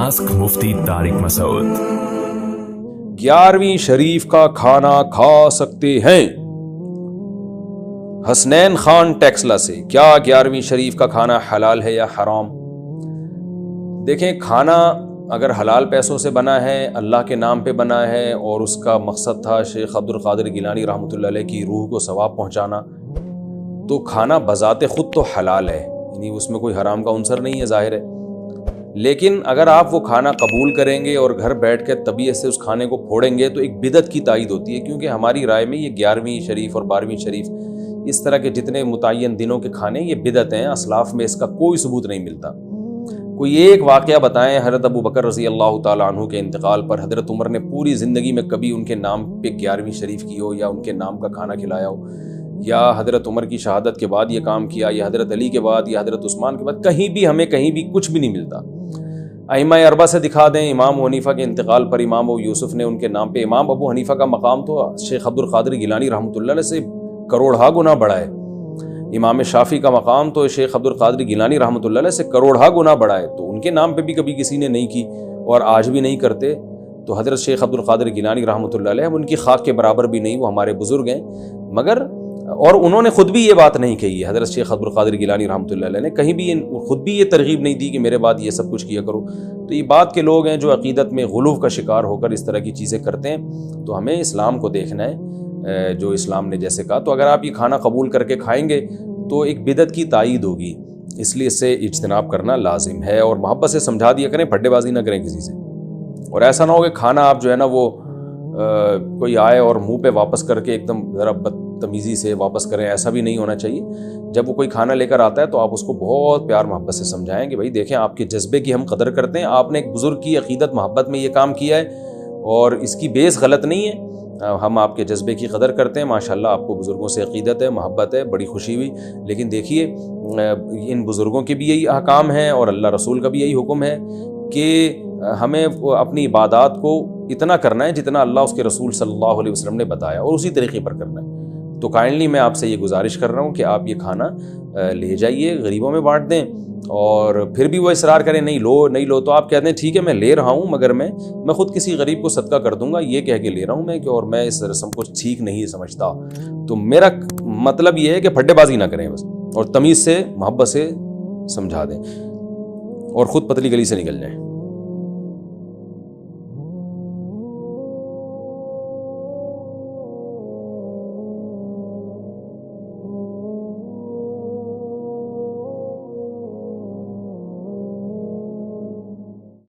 Ask मुफ्ती तारिक मसूद। 11वीं शरीफ का खाना खा सकते हैं? हसनैन खान टेक्सला से, क्या 11वीं शरीफ का खाना हलाल है या हराम? देखें, खाना अगर हलाल पैसों से बना है, अल्लाह के नाम पे बना है और उसका मकसद था शेख अब्दुल कादिर गिलानी रहमतुल्लाह अलैह की रूह को सवाब पहुंचाना, तो खाना बजाते खुद तो हलाल है, यानी उसमें कोई हराम का उनसर नहीं है, जाहिर है। लेकिन अगर आप वो खाना कबूल करेंगे और घर बैठ कर तबीयत से उस खाने को फोड़ेंगे तो एक बिदअत की तायद होती है, क्योंकि हमारी राय में ये 11वीं शरीफ और 12वीं शरीफ इस तरह के जितने मुतय्यन दिनों के खाने ये बिदअत हैं। असलाफ में इसका कोई सबूत नहीं मिलता। कोई एक वाक़या बताएं, हज़रत अबू बकर रज़ी अल्लाह ताला अन्हु के इंतकाल पर हज़रत उमर ने पूरी ज़िंदगी में कभी उनके नाम पे 11वीं शरीफ की हो या उनके नाम का खाना खिलाया हो, या हज़रत उमर की शहादत के बाद ये काम किया, या हज़रत अली के बाद, या हज़रत उस्मान के बाद, कहीं भी हमें कहीं भी कुछ भी नहीं मिलता। अइम्मा अरबा से दिखा दें, इमाम अबू हनीफा के इंतकाल पर इमाम अबू यूसुफ ने उनके नाम पे, इमाम अबू हनीफा का मकाम तो शेख अब्दुल कादिर गिलानी रहमतुल्लाह अलैह से करोड़ा गुना बड़ा है। इमाम शाफी का मकाम तो शेख अब्दुल कादिर गिलानी रहमतुल्लाह अलैह से करोड़ा गुना बड़ा है, तो उनके नाम पे भी कभी किसी ने नहीं की और आज भी नहीं करते। तो हज़रत शेख अब्दुल कादिर गिलानी रहमतुल्लाह अलैह उनकी खाक के बराबर भी नहीं, वो हमारे बुजुर्ग हैं, मगर और उन्होंने खुद भी ये बात नहीं कही है। हज़रत शेख अब्दुल कादिर गिलानी रहमतुल्लाह अलैह ने कहीं भी खुद भी ये तरगीब नहीं दी कि मेरे बाद ये सब कुछ किया करो। तो ये बात के लोग हैं जो अक़ीदत में गुलूव का शिकार होकर इस तरह की चीज़ें करते हैं। तो हमें इस्लाम को देखना है, जो इस्लाम ने जैसे कहा। तो अगर आप ये खाना कबूल करके खाएंगे तो एक बिदअत की तायीद होगी, इसलिए इससे इज्तिनाब करना लाजिम है और मोहब्बत से समझा दिया करें, फड्डेबाजी ना करें किसी से। और ऐसा ना हो कि खाना आप जो है ना वो कोई आए और मुंह पे वापस करके एकदम ज़रा बदतमीज़ी से वापस करें, ऐसा भी नहीं होना चाहिए। जब वो कोई खाना लेकर आता है तो आप उसको बहुत प्यार मोहब्बत से समझाएं कि भाई देखें, आपके जज्बे की हम कदर करते हैं, आपने एक बुज़ुर्ग की अक़ीदत मोहब्बत में ये काम किया है और इसकी बेस गलत नहीं है, हम आपके जज्बे की कदर करते हैं। माशाल्लाह आपको बुज़ुर्गों से अक़ीदत है, मोहब्बत है, बड़ी खुशी हुई। लेकिन देखिए, इन बुज़ुर्गों के भी यही अहकाम हैं और अल्लाह रसूल का भी यही हुक्म है कि हमें अपनी इबादत को इतना करना है जितना अल्लाह उसके रसूल सल्लल्लाहु अलैहि वसल्लम ने बताया और उसी तरीके पर करना है। तो काइंडली मैं आपसे ये गुजारिश कर रहा हूँ कि आप ये खाना ले जाइए, गरीबों में बांट दें। और फिर भी वो इसरार करें नहीं लो, तो आप कहते हैं ठीक है मैं ले रहा हूँ, मगर मैं खुद किसी गरीब को सदका कर दूंगा, ये कह के ले रहा हूँ मैं कि और मैं इस रस्म को ठीक नहीं समझता। तो मेरा मतलब ये है कि फड्डेबाजी ना करें बस, और तमीज़ से मोहब्बत से समझा दें और ख़ुद पतली गली से निकल जाएं।